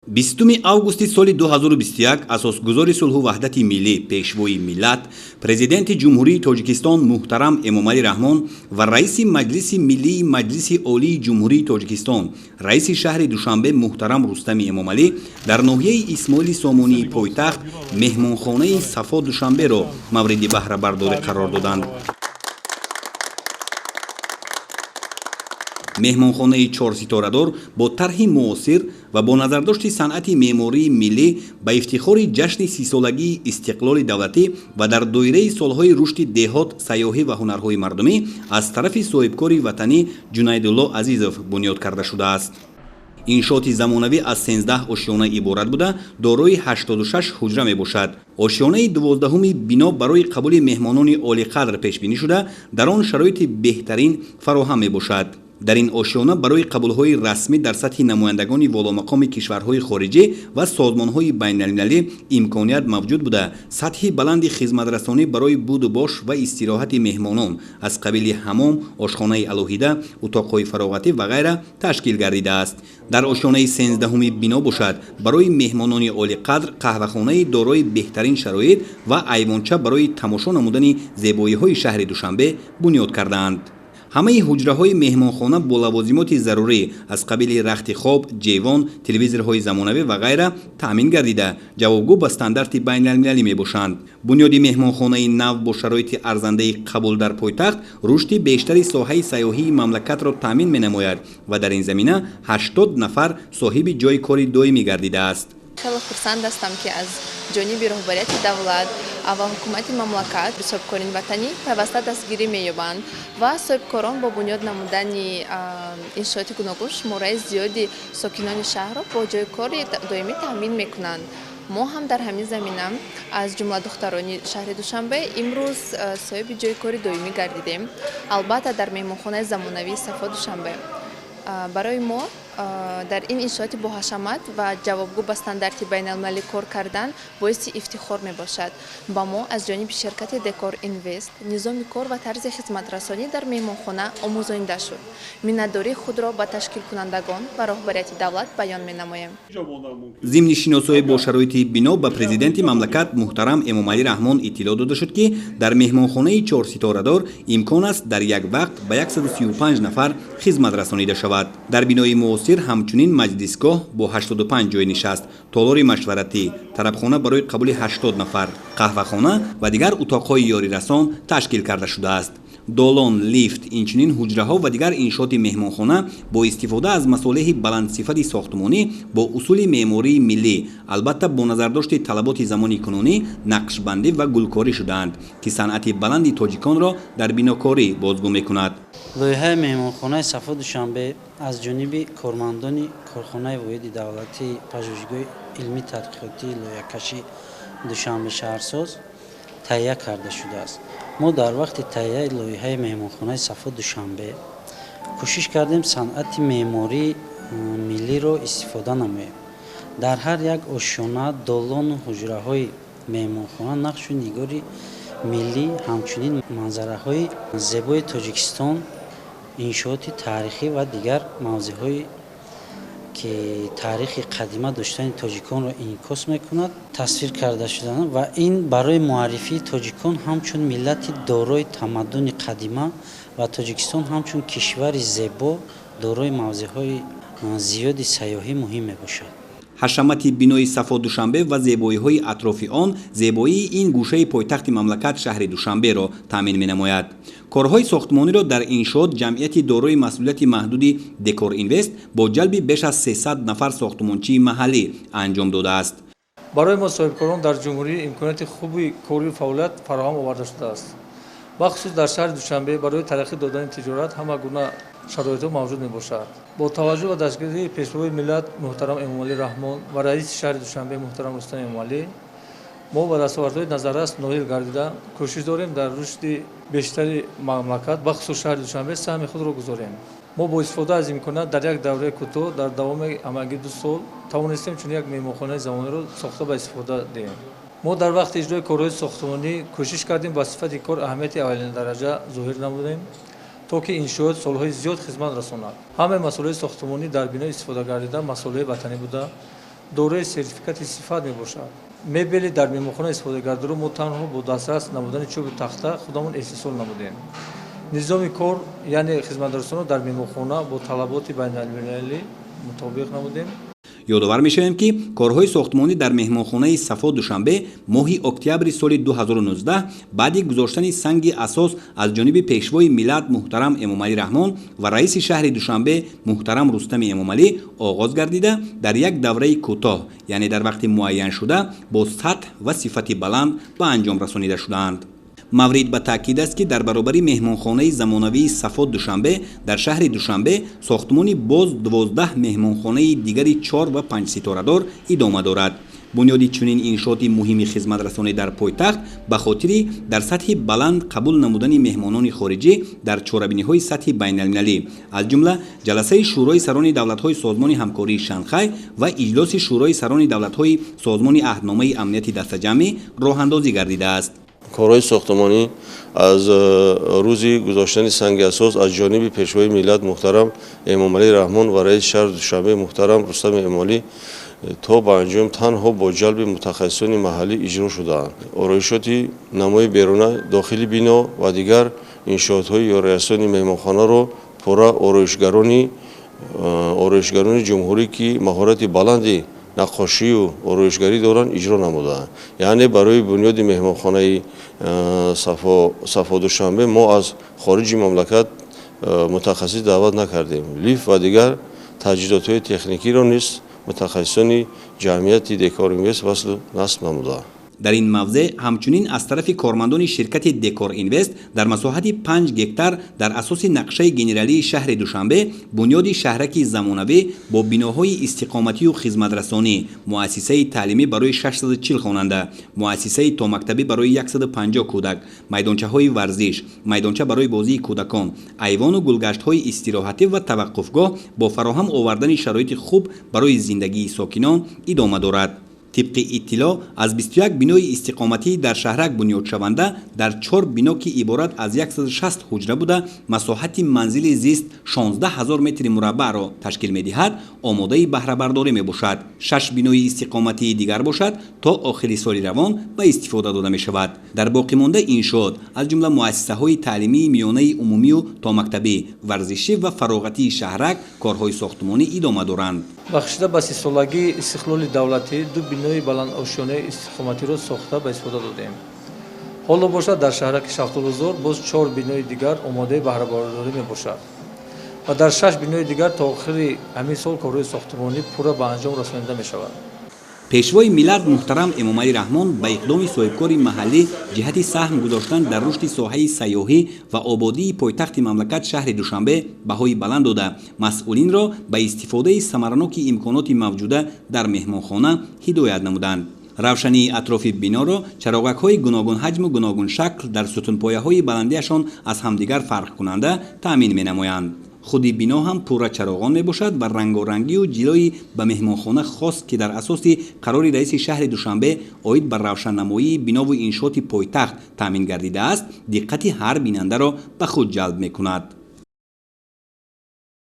20 августи соли 2021 асосгузори сулҳу ваҳдати миллӣ пешвои миллат президенти ҷумҳурии Тоҷикистон муҳтарам Эмомалӣ Раҳмон ва раиси маҷлиси миллии маҷлиси олии ҷумҳурии Тоҷикистон раиси шаҳри Душанбе муҳтарам Рустами Эмомалӣ дар ноҳияи Исмоили Сомонии пойтахт меҳмонхонаи Сафо Душанберо мавриди баҳрабардорӣ қарор доданд. меҳмонхонаи чорситорадор бо тарҳи муосир ва бо назардошти санъати меъмории миллӣ ба ифтихори ҷашни сисолагии истиқлоли давлатӣ ва дар доираи солҳои рушди деҳот, сайёҳӣ ва ҳунарҳои мардумӣ аз тарафи соҳибкори ватанӣ Ҷунайдулло Азизов бунёд карда шудааст. иншооти замонавӣ аз 13 ошёна иборат буда дорои 86 ҳуҷра мебошад. ошёнаи 12-уми бино барои қабули меҳмонони олиқадр пешбинӣ шуда дар он шароити беҳтарин фароҳам мебошад. дар ин ошёна барои қабулҳои расмӣ дар сатҳи намояндагони воломақоми кишварҳои хориҷӣ ва созмонҳои байналмилалӣ имконият мавҷуд буда сатҳи баланди хизматрасонӣ барои буду бош ва истироҳати меҳмонон аз қабили ҳамом, ошхонаи алоҳида, утоқҳои фароғатӣ ва ғайра ташкил гардидааст. дар ошёнаи 13-уми бино бошад барои меҳмонони олиқадр қаҳвахонаи дорои беҳтарин шароит ва айвонча барои тамошо намудани зебоиҳои шаҳри Душанбе бунёд кардаанд. ҳамаи ҳуҷраҳои меҳмонхона бо лавозимоти зарурӣ аз қабили рахти хоб, ҷевон, телевизорҳои замонавӣ ва ғайра таъмин гардида ҷавобгӯ ба стандарти байналмилалӣ мебошанд. бунёди меҳмонхонаи нав бо шароити арзандаи қабул дар пойтахт рушди бештари соҳаи сайёҳии мамлакатро таъмин менамояд ва дар ин замина 80 нафар соҳиби ҷойи кори доимӣ гардидааст. خیلی خرسند هستم که از جانب رهبریت دولت و حکومت مملکت به صاحبکاران وطنی پیوسته دستگیری می‌یابند و صاحبکاران با بنیاد نمودن انشاءات گوناگون شماره زیادی ساکنان شهر را با جای کار دائمی تامین می‌کنند. ما هم در همین زمینه از جمله دختران شهر دوشنبه امروز صاحب جای کار دائمی گردیدیم. البته در مهمانخانه زمانوی صفا دوشنبه برای ما در این انشاءات با حشمت و جوابگو به استاندارد بین‌المللی کار کردن باعث افتخار می باشد. با ما از جانب شرکت دکور اینوست نظام کار و طرز خدمت رسانی در مهمانخانه آموزانده شد. منتداری خود را به تشکیل کنندگان و رهبریت دولت بیان می نماییم. ضمن شناسایی با شرایط بنا به پرزیدنت مملکت محترم امامعلی رحمان اطلاع داده شد که در مهمانخانه 4 ستاره‌دار امکان است در یک وقت به 135 نفر خدمت رسانیده شود. در بنای همچنین مجلسگاه با 85 جای نشست، تالار مشورتی، طربخانه برای قبول 80 نفر، قهوه‌خانه و دیگر اتاق‌های یاری رسان تشکیل کرده شده است. دالان، لیفت، اینچنین حجره‌ها و دیگر انشاءات مهمانخانه با استفاده از مصالح بلندصفت ساختمانی با اصول معماری ملی، البته با نظرداشت طلبات زمان کنونی، نقشبندی و گلکاری شدند که صنعت بلند تاجیکان را در بناکاری بازگو می‌کند. لایحه مهمانخانه صفا دوشنبه از جانب کارمندان کارخانه واحد دولتی پژوهشگاه علمی تحقیقاتی لایحه‌کشی دوشنبه شهرساز تهیه کرده شده است. ما در وقت تهیه لایحه مهمانخانه صفا دوشنبه کوشش کردیم صنعت معماری ملی را استفاده نماییم. در هر یک آشیانه، دالان و حجره‌های مهمانخانه نقش و نگاری ملی همچنین منظره‌های زیبای تاجیکستان، انشاءات تاریخی و دیگر موضوع‌های که تاریخ قدیمی داشتن تاجیکان را انعکاس می‌کند تصویر کرده شدند و این برای معرفی تاجیکان همچون ملت دارای تمدن قدیمی و تاجیکستان همچون کشور زیبا دارای موضوع‌های زیادی سیاحی مهم می‌باشد. حشمت بینای صفا دوشنبه و زیبایی‌های اطراف آن زیبایی این گوشه پایتخت مملکت شهر دوشنبه را تامین می‌نماید. کارهای ساختمانی را در انشاءات جمعیتی دارای مسئولیت محدودی دکور اینوست با جلب بیش از 300 نفر ساختمانچی محلی انجام داده است. برای ما صاحبکاران در جمهوری امکانات خوبی کاری و فعالیت فراهم آورده شده است. بخصوص در شهر دوشنبه برای ترقی دادن تجارت همه گونه شرایط موجود میباشد. با توجه به دستگیری پیشروی ملت محترم امامعلی رحمان و رئیس شهر دوشنبه محترم رستم امامعلی، ما با دستاوردهای نظررس نایل گردیده کوشش داریم در رشد بیشتری مملکت بخصوص شهر دوشنبه سهم خود را گذاریم. ما با استفاده از امکانات در یک دوره کوتاه در دوام همگی 2 سال توانستیم چون یک مهمانخانه زمانی را ساخته به استفاده دهیم. ما در وقت اجرای کارهای ساختمانی کوشش کردیم با صفت کار اهمیت اولین درجه ظاهر نمودیم تا که انشاءات سالهای زیاد خدمت رساند. همه مسائل ساختمانی در بنا استفاده گردیده مسائل وطنی بوده дораи сертификати сифат мебошад. мебели дар меҳмонхона истифодагардору мо танҳо бо дастрас намудани чӯби тахта худамон истеҳсол намудем. низоми кор яъне хизматрасонро дар меҳмонхона бо талаботи байналмилалӣ мутобиқ намудем. ёдовар мешавем ки корҳои сохтмонӣ дар меҳмонхонаи Сафо Душанбе моҳи октябри соли 2019 баъди гузоштани санги асос аз ҷониби пешвои миллат муҳтарам Эмомалӣ Раҳмон ва раиси шаҳри Душанбе муҳтарам Рустами Эмомалӣ оғоз гардида дар як давраи кӯтоҳ яъне дар вақти муайяншуда бо сатҳ ва сифати баланд ба анҷом расонида шудаанд. маврид ба таъкид аст ки дар баробари меҳмонхонаи замонавии Сафо Душанбе дар шаҳри Душанбе сохтмони боз 12 меҳмонхонаи дигари 4 ва 5 ситорадор идома дорад. бунёди чунин иншооти муҳими хизматрасонӣ дар пойтахт ба хотири дар сатҳи баланд қабул намудани меҳмонони хориҷӣ дар чорабиниҳои сатҳи байналмилалӣ аз ҷумла ҷаласаи шӯрои сарони давлатҳои созмони ҳамкории Шанхай ва иҷлоси шӯрои сарони давлатҳои созмони аҳдномаи амнияти дастаҷамъӣ роҳандозӣ гардидааст. корҳои сохтмонӣ аз рӯзи гузоштани санги асос аз ҷониби пешвои миллат муҳтарам Эмомалӣ Раҳмон ва раиси шаҳри Душанбе муҳтарам Рустами Эмомалӣ то ба анҷом танҳо бо ҷалби мутахассисони маҳаллӣ иҷро шудаанд. ороишоти намои беруна дохили бино ва дигар иншоотҳои ёриясони меҳмонхонаро пурра ороишгарони ҷумҳурӣ ки маҳорати баланди наққошию ороишгарӣ доранд иҷро намуданд. яъне барои бунёди меҳмонхонаи Сафо Душанбе мо аз хориҷи мамлакат мутахассис даъват накардем. лифт ва дигар таҷҳизотҳои техникиро низ мутахассисони ҷамъияти Декор Инвест васлу насб намуданд. дар ин мавзеъ ҳамчунин аз тарафи кормандони ширкати Декор Инвест дар масоҳати 5 гектар дар асоси нақшаи генералии шаҳри Душанбе бунёди шаҳраки замонавӣ бо биноҳои истиқоматию хизматрасонӣ, муассисаи таълимӣ барои 640 хонанда, муассисаи томактабӣ барои 150 кӯдак, майдончаҳои варзиш, майдонча барои бозии кӯдакон, айвону гулгаштҳои истироҳатӣ ва таваққуфгоҳ бо фароҳам овардани шароити хуб барои зиндагии сокинон идома дорад. طبق اطلاع از 21 بینای استقامتی در شهرک بنیاد شونده در 4 بینا که عبارت از 160 حجره بوده مساحت منزل زیست 16000 متر مربع را تشکیل می‌دهد آماده بهره برداری میباشد. 6 بینای استقامتی دیگر باشد تا آخر سال روان به استفاده داده میشود. در باقی مانده انشاءات از جمله مؤسسه های تعلیمی میانه عمومی و تا مکتبی ورزشی و فراغتی شهرک کارهای ساختمانی ادامه دارند. бахшида ба сисолагии истиқлоли давлатӣ ду бинои баландошёнаи истиқоматиро сохта ба истифода додем. ҳоло бошад дар шаҳраки Шахтовузор боз 4 бинои дигар омодаи баҳрабардорӣ мебошад ва дар 6 бинои дигар то охири ҳамин сол корҳои сохтмонӣ пурра ба анҷом расонида мешавад. пешвои миллат муҳтарам Эмомалӣ Раҳмон ба иқдоми соҳибкори маҳаллӣ ҷиҳати саҳм гузоштан дар рушди соҳаи сайёҳӣ ва ободии пойтахти мамлакат шаҳри Душанбе баҳои баланд дода масъулинро ба истифодаи самараноки имконоти мавҷуда дар меҳмонхона ҳидоят намуданд. равшании атрофи биноро чароғакҳои гуногун ҳаҷму гуногун шакл дар сутунпояҳои баландиашон аз ҳамдигар фарқкунанда таъмин менамоянд. худи бино ҳам пурра чароғон мебошад ва рангорангию ҷилои ба меҳмонхона хос ки дар асоси қарори раиси шаҳри Душанбе оид ба равшаннамоии бинову иншооти пойтахт таъмин гардидааст диққати ҳар бинандаро ба худ ҷалб мекунад.